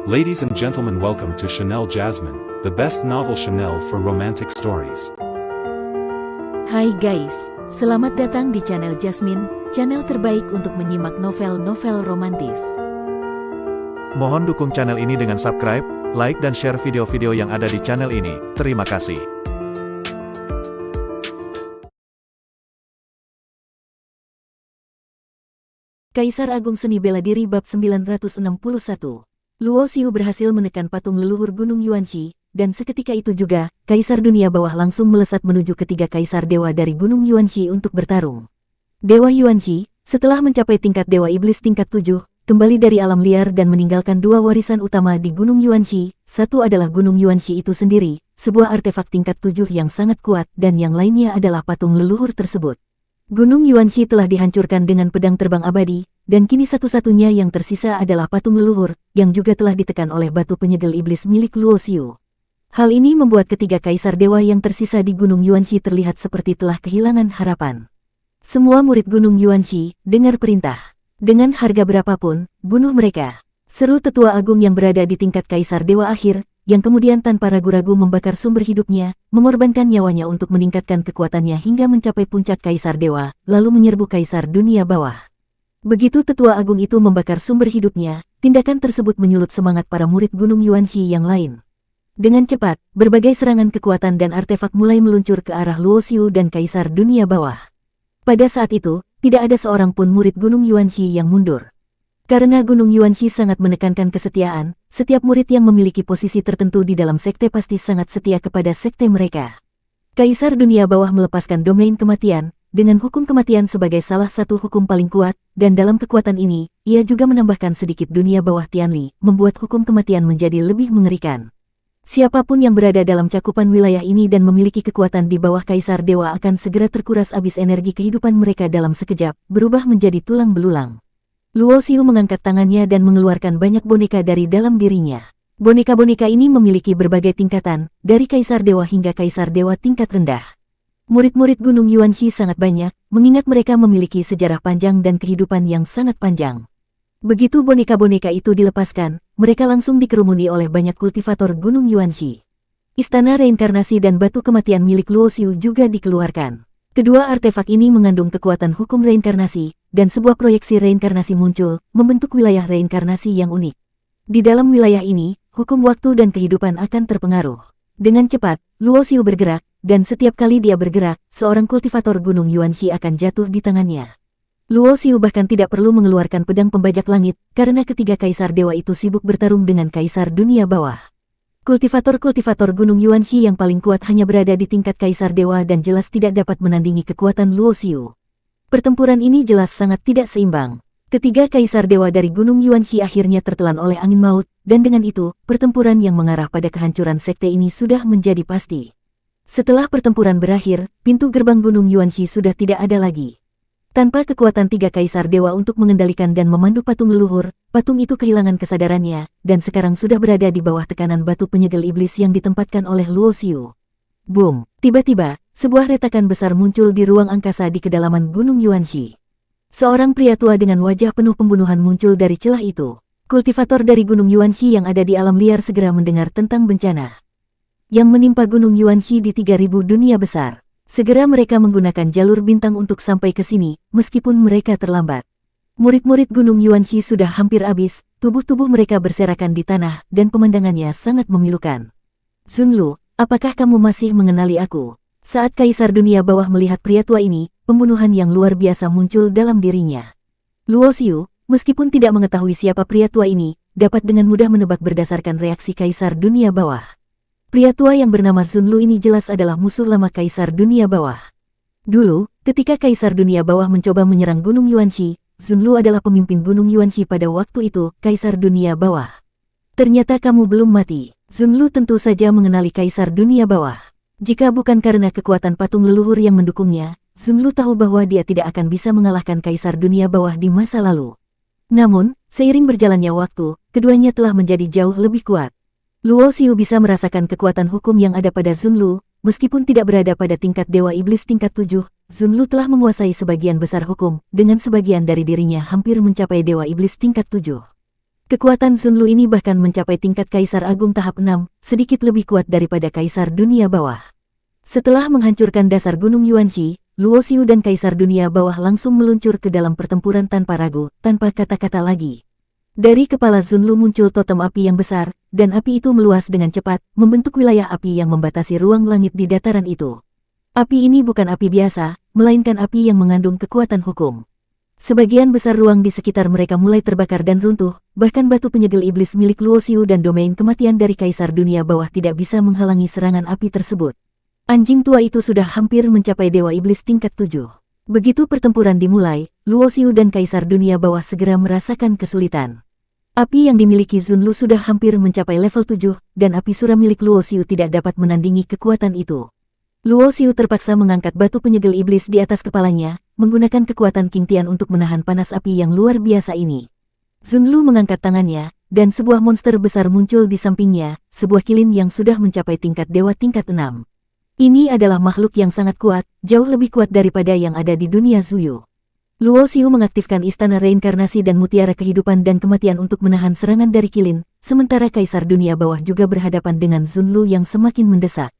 Ladies and gentlemen, welcome to Chanel Jasmine, the best novel Chanel for romantic stories. Hai guys, selamat datang di channel Jasmine, channel terbaik untuk menyimak novel-novel romantis. Mohon dukung channel ini dengan subscribe, like dan share video-video yang ada di channel ini. Terima kasih. Kaisar Agung Seni Bela Diri Bab 961. Luo Xiu berhasil menekan patung leluhur Gunung Yuanxi, dan seketika itu juga, Kaisar Dunia Bawah langsung melesat menuju ketiga Kaisar Dewa dari Gunung Yuanxi untuk bertarung. Dewa Yuanxi, setelah mencapai tingkat Dewa Iblis tingkat 7, kembali dari alam liar dan meninggalkan dua warisan utama di Gunung Yuanxi. Satu adalah Gunung Yuanxi itu sendiri, sebuah artefak tingkat 7 yang sangat kuat, dan yang lainnya adalah patung leluhur tersebut. Gunung Yuanxi telah dihancurkan dengan pedang terbang abadi, dan kini satu-satunya yang tersisa adalah patung leluhur, yang juga telah ditekan oleh batu penyegel iblis milik Luo Xiu. Hal ini membuat ketiga kaisar dewa yang tersisa di Gunung Yuanxi terlihat seperti telah kehilangan harapan. Semua murid Gunung Yuanxi, dengar perintah. Dengan harga berapapun, bunuh mereka. Seru tetua agung yang berada di tingkat kaisar dewa akhir, yang kemudian tanpa ragu-ragu membakar sumber hidupnya, mengorbankan nyawanya untuk meningkatkan kekuatannya hingga mencapai puncak kaisar dewa, lalu menyerbu kaisar dunia bawah. Begitu tetua agung itu membakar sumber hidupnya, tindakan tersebut menyulut semangat para murid Gunung Yuanxi yang lain. Dengan cepat, berbagai serangan kekuatan dan artefak mulai meluncur ke arah Luo Xiu dan kaisar dunia bawah. Pada saat itu, tidak ada seorang pun murid Gunung Yuanxi yang mundur. Karena Gunung Yuanxi sangat menekankan kesetiaan, setiap murid yang memiliki posisi tertentu di dalam sekte pasti sangat setia kepada sekte mereka. Kaisar dunia bawah melepaskan domain kematian, dengan hukum kematian sebagai salah satu hukum paling kuat, dan dalam kekuatan ini, ia juga menambahkan sedikit dunia bawah Tianli, membuat hukum kematian menjadi lebih mengerikan. Siapapun yang berada dalam cakupan wilayah ini dan memiliki kekuatan di bawah kaisar dewa akan segera terkuras habis energi kehidupan mereka dalam sekejap, berubah menjadi tulang belulang. Luo Xiu mengangkat tangannya dan mengeluarkan banyak boneka dari dalam dirinya. Boneka-boneka ini memiliki berbagai tingkatan, dari kaisar dewa hingga kaisar dewa tingkat rendah. Murid-murid Gunung Yuanxi sangat banyak, mengingat mereka memiliki sejarah panjang dan kehidupan yang sangat panjang. Begitu boneka-boneka itu dilepaskan, mereka langsung dikerumuni oleh banyak kultivator Gunung Yuanxi. Istana reinkarnasi dan batu kematian milik Luo Xiu juga dikeluarkan. Kedua artefak ini mengandung kekuatan hukum reinkarnasi, dan sebuah proyeksi reinkarnasi muncul, membentuk wilayah reinkarnasi yang unik. Di dalam wilayah ini, hukum waktu dan kehidupan akan terpengaruh. Dengan cepat, Luo Xiu bergerak, dan setiap kali dia bergerak, seorang kultivator Gunung Yuanxi akan jatuh di tangannya. Luo Xiu bahkan tidak perlu mengeluarkan pedang pembajak langit, karena ketiga kaisar dewa itu sibuk bertarung dengan kaisar dunia bawah. Kultivator-kultivator Gunung Yuanxi yang paling kuat hanya berada di tingkat kaisar dewa dan jelas tidak dapat menandingi kekuatan Luo Xiu. Pertempuran ini jelas sangat tidak seimbang. Ketiga kaisar dewa dari Gunung Yuanxi akhirnya tertelan oleh angin maut, dan dengan itu, pertempuran yang mengarah pada kehancuran sekte ini sudah menjadi pasti. Setelah pertempuran berakhir, pintu gerbang Gunung Yuanxi sudah tidak ada lagi. Tanpa kekuatan tiga kaisar dewa untuk mengendalikan dan memandu patung leluhur, patung itu kehilangan kesadarannya, dan sekarang sudah berada di bawah tekanan batu penyegel iblis yang ditempatkan oleh Luo Xiu. Boom! Tiba-tiba, sebuah retakan besar muncul di ruang angkasa di kedalaman Gunung Yuanxi. Seorang pria tua dengan wajah penuh pembunuhan muncul dari celah itu. Kultivator dari Gunung Yuanxi yang ada di alam liar segera mendengar tentang bencana yang menimpa Gunung Yuanxi di 3000 dunia besar. Segera mereka menggunakan jalur bintang untuk sampai ke sini, meskipun mereka terlambat. Murid-murid Gunung Yuanxi sudah hampir habis, tubuh-tubuh mereka berserakan di tanah, dan pemandangannya sangat memilukan. Zunlu, apakah kamu masih mengenali aku? Saat kaisar dunia bawah melihat pria tua ini, pembunuhan yang luar biasa muncul dalam dirinya. Luo Xiu, meskipun tidak mengetahui siapa pria tua ini, dapat dengan mudah menebak berdasarkan reaksi kaisar dunia bawah. Pria tua yang bernama Zunlu ini jelas adalah musuh lama kaisar dunia bawah. Dulu, ketika kaisar dunia bawah mencoba menyerang Gunung Yuanxi, Zunlu adalah pemimpin Gunung Yuanxi pada waktu itu, kaisar dunia bawah. Ternyata kamu belum mati. Zunlu tentu saja mengenali kaisar dunia bawah. Jika bukan karena kekuatan patung leluhur yang mendukungnya, Zunlu tahu bahwa dia tidak akan bisa mengalahkan kaisar dunia bawah di masa lalu. Namun, seiring berjalannya waktu, keduanya telah menjadi jauh lebih kuat. Luo Xiu bisa merasakan kekuatan hukum yang ada pada Zunlu, meskipun tidak berada pada tingkat dewa iblis tingkat 7, Zunlu telah menguasai sebagian besar hukum, dengan sebagian dari dirinya hampir mencapai dewa iblis tingkat 7. Kekuatan Zunlu ini bahkan mencapai tingkat Kaisar Agung tahap 6, sedikit lebih kuat daripada Kaisar Dunia Bawah. Setelah menghancurkan dasar Gunung Yuanqi, Luo Xiu dan Kaisar Dunia Bawah langsung meluncur ke dalam pertempuran tanpa ragu, tanpa kata-kata lagi. Dari kepala Zunlu muncul totem api yang besar, dan api itu meluas dengan cepat, membentuk wilayah api yang membatasi ruang langit di dataran itu. Api ini bukan api biasa, melainkan api yang mengandung kekuatan hukum. Sebagian besar ruang di sekitar mereka mulai terbakar dan runtuh, bahkan batu penyegel iblis milik Luo Xiu dan domain kematian dari Kaisar Dunia Bawah tidak bisa menghalangi serangan api tersebut. Anjing tua itu sudah hampir mencapai Dewa Iblis tingkat 7. Begitu pertempuran dimulai, Luo Xiu dan Kaisar Dunia Bawah segera merasakan kesulitan. Api yang dimiliki Zunlu sudah hampir mencapai level 7, dan api sura milik Luo Xiu tidak dapat menandingi kekuatan itu. Luo Xiu terpaksa mengangkat batu penyegel iblis di atas kepalanya, menggunakan kekuatan King Tian untuk menahan panas api yang luar biasa ini. Zunlu mengangkat tangannya, dan sebuah monster besar muncul di sampingnya, sebuah kilin yang sudah mencapai tingkat dewa tingkat 6. Ini adalah makhluk yang sangat kuat, jauh lebih kuat daripada yang ada di dunia Zuyu. Luo Xiu mengaktifkan istana reinkarnasi dan mutiara kehidupan dan kematian untuk menahan serangan dari kilin, sementara Kaisar Dunia Bawah juga berhadapan dengan Zunlu yang semakin mendesak.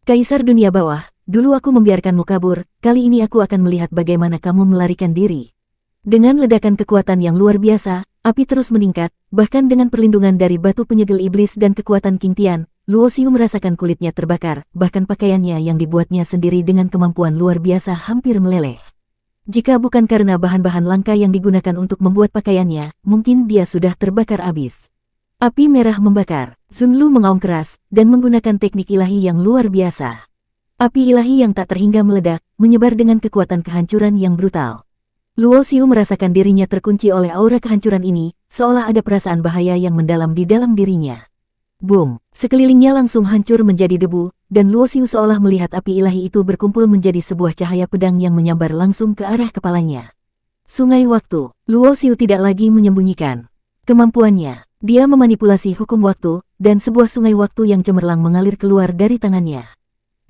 Kaisar Dunia Bawah, dulu aku membiarkanmu kabur, kali ini aku akan melihat bagaimana kamu melarikan diri. Dengan ledakan kekuatan yang luar biasa, api terus meningkat, bahkan dengan perlindungan dari batu penyegel iblis dan kekuatan King Tian, Luo Xiu merasakan kulitnya terbakar, bahkan pakaiannya yang dibuatnya sendiri dengan kemampuan luar biasa hampir meleleh. Jika bukan karena bahan-bahan langka yang digunakan untuk membuat pakaiannya, mungkin dia sudah terbakar habis. Api merah membakar, Zunlu mengaum keras, dan menggunakan teknik ilahi yang luar biasa. Api ilahi yang tak terhingga meledak, menyebar dengan kekuatan kehancuran yang brutal. Luo Xiu merasakan dirinya terkunci oleh aura kehancuran ini, seolah ada perasaan bahaya yang mendalam di dalam dirinya. Boom! Sekelilingnya langsung hancur menjadi debu, dan Luo Xiu seolah melihat api ilahi itu berkumpul menjadi sebuah cahaya pedang yang menyambar langsung ke arah kepalanya. Sungai waktu, Luo Xiu tidak lagi menyembunyikan kemampuannya. Dia memanipulasi hukum waktu, dan sebuah sungai waktu yang cemerlang mengalir keluar dari tangannya.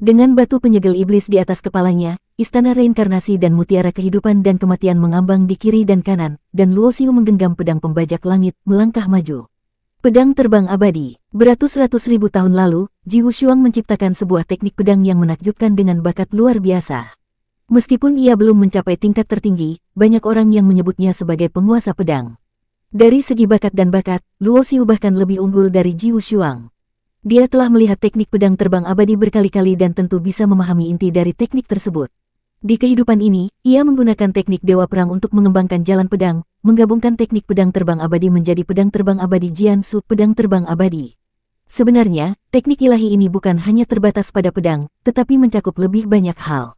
Dengan batu penyegel iblis di atas kepalanya, istana reinkarnasi dan mutiara kehidupan dan kematian mengambang di kiri dan kanan, dan Luo Xiu menggenggam pedang pembajak langit, melangkah maju. Pedang terbang abadi. Beratus-ratus ribu tahun lalu, Ji Wushuang menciptakan sebuah teknik pedang yang menakjubkan dengan bakat luar biasa. Meskipun ia belum mencapai tingkat tertinggi, banyak orang yang menyebutnya sebagai penguasa pedang. Dari segi bakat dan bakat, Luo Xiu bahkan lebih unggul dari Ji Wushuang. Dia telah melihat teknik pedang terbang abadi berkali-kali dan tentu bisa memahami inti dari teknik tersebut. Di kehidupan ini, ia menggunakan teknik dewa perang untuk mengembangkan jalan pedang, menggabungkan teknik pedang terbang abadi menjadi pedang terbang abadi Jiansu pedang terbang abadi. Sebenarnya, teknik ilahi ini bukan hanya terbatas pada pedang, tetapi mencakup lebih banyak hal.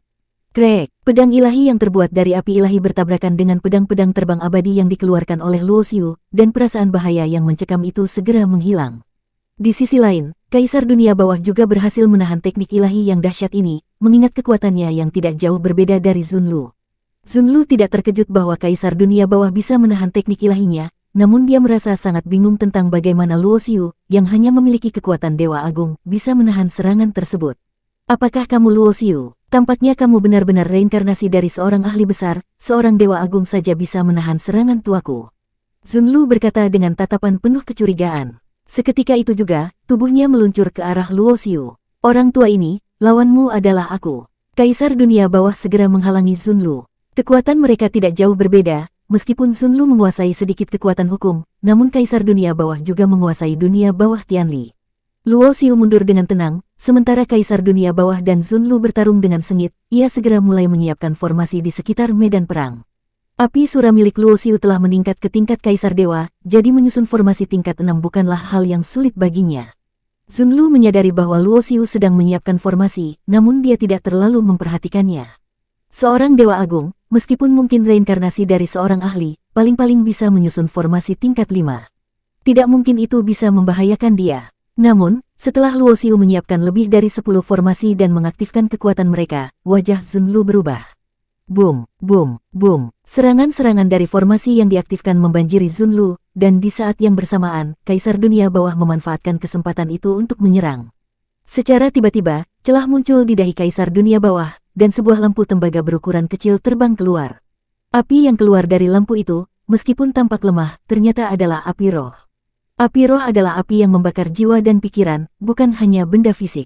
Krek, pedang ilahi yang terbuat dari api ilahi bertabrakan dengan pedang-pedang terbang abadi yang dikeluarkan oleh Luo Xiu, dan perasaan bahaya yang mencekam itu segera menghilang. Di sisi lain, Kaisar Dunia Bawah juga berhasil menahan teknik ilahi yang dahsyat ini, mengingat kekuatannya yang tidak jauh berbeda dari Zunlu. Zunlu tidak terkejut bahwa Kaisar Dunia Bawah bisa menahan teknik ilahinya, namun dia merasa sangat bingung tentang bagaimana Luo Xiu, yang hanya memiliki kekuatan Dewa Agung, bisa menahan serangan tersebut. Apakah kamu Luo Xiu? Tampaknya kamu benar-benar reinkarnasi dari seorang ahli besar, seorang Dewa Agung saja bisa menahan serangan tuaku. Zunlu berkata dengan tatapan penuh kecurigaan. Seketika itu juga, tubuhnya meluncur ke arah Luo Xiu. Orang tua ini, lawanmu adalah aku. Kaisar Dunia Bawah segera menghalangi Zunlu. Kekuatan mereka tidak jauh berbeda, meskipun Zunlu menguasai sedikit kekuatan hukum, namun Kaisar Dunia Bawah juga menguasai dunia bawah Tianli. Luo Xiu mundur dengan tenang, sementara Kaisar Dunia Bawah dan Zunlu bertarung dengan sengit, ia segera mulai menyiapkan formasi di sekitar medan perang. Api sura milik Luo Xiu telah meningkat ke tingkat Kaisar Dewa, jadi menyusun formasi tingkat 6 bukanlah hal yang sulit baginya. Zunlu menyadari bahwa Luo Xiu sedang menyiapkan formasi, namun dia tidak terlalu memperhatikannya. Seorang Dewa Agung, meskipun mungkin reinkarnasi dari seorang ahli, paling-paling bisa menyusun formasi tingkat 5. Tidak mungkin itu bisa membahayakan dia. Namun, setelah Luo Xiu menyiapkan lebih dari 10 formasi dan mengaktifkan kekuatan mereka, wajah Zunlu berubah. Boom, boom, boom. Serangan-serangan dari formasi yang diaktifkan membanjiri Zunlu, dan di saat yang bersamaan, Kaisar Dunia Bawah memanfaatkan kesempatan itu untuk menyerang. Secara tiba-tiba, celah muncul di dahi Kaisar Dunia Bawah, dan sebuah lampu tembaga berukuran kecil terbang keluar. Api yang keluar dari lampu itu, meskipun tampak lemah, ternyata adalah api roh. Api roh adalah api yang membakar jiwa dan pikiran, bukan hanya benda fisik.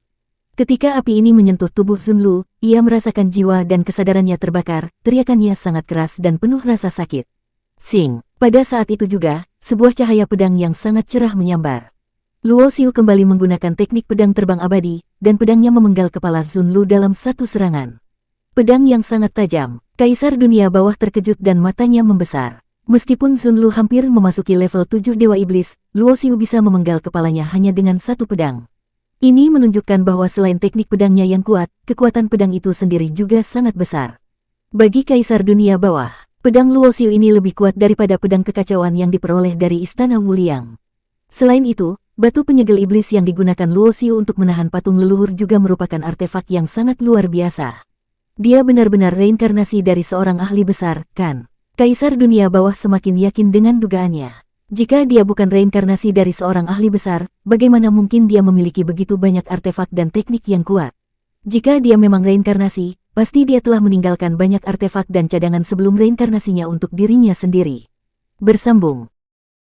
Ketika api ini menyentuh tubuh Zunlu, ia merasakan jiwa dan kesadarannya terbakar, teriakannya sangat keras dan penuh rasa sakit. Sing, pada saat itu juga, sebuah cahaya pedang yang sangat cerah menyambar. Luo Xiu kembali menggunakan teknik pedang terbang abadi, dan pedangnya memenggal kepala Zunlu dalam satu serangan. Pedang yang sangat tajam, Kaisar Dunia Bawah terkejut dan matanya membesar. Meskipun Zunlu hampir memasuki level 7 Dewa Iblis, Luo Xiu bisa memenggal kepalanya hanya dengan satu pedang. Ini menunjukkan bahwa selain teknik pedangnya yang kuat, kekuatan pedang itu sendiri juga sangat besar. Bagi Kaisar Dunia Bawah, pedang Luo Xiu ini lebih kuat daripada pedang kekacauan yang diperoleh dari Istana Wuliang. Selain itu, batu penyegel iblis yang digunakan Luo Xiu untuk menahan patung leluhur juga merupakan artefak yang sangat luar biasa. Dia benar-benar reinkarnasi dari seorang ahli besar, kan? Kaisar Dunia Bawah semakin yakin dengan dugaannya. Jika dia bukan reinkarnasi dari seorang ahli besar, bagaimana mungkin dia memiliki begitu banyak artefak dan teknik yang kuat? Jika dia memang reinkarnasi, pasti dia telah meninggalkan banyak artefak dan cadangan sebelum reinkarnasinya untuk dirinya sendiri. Bersambung.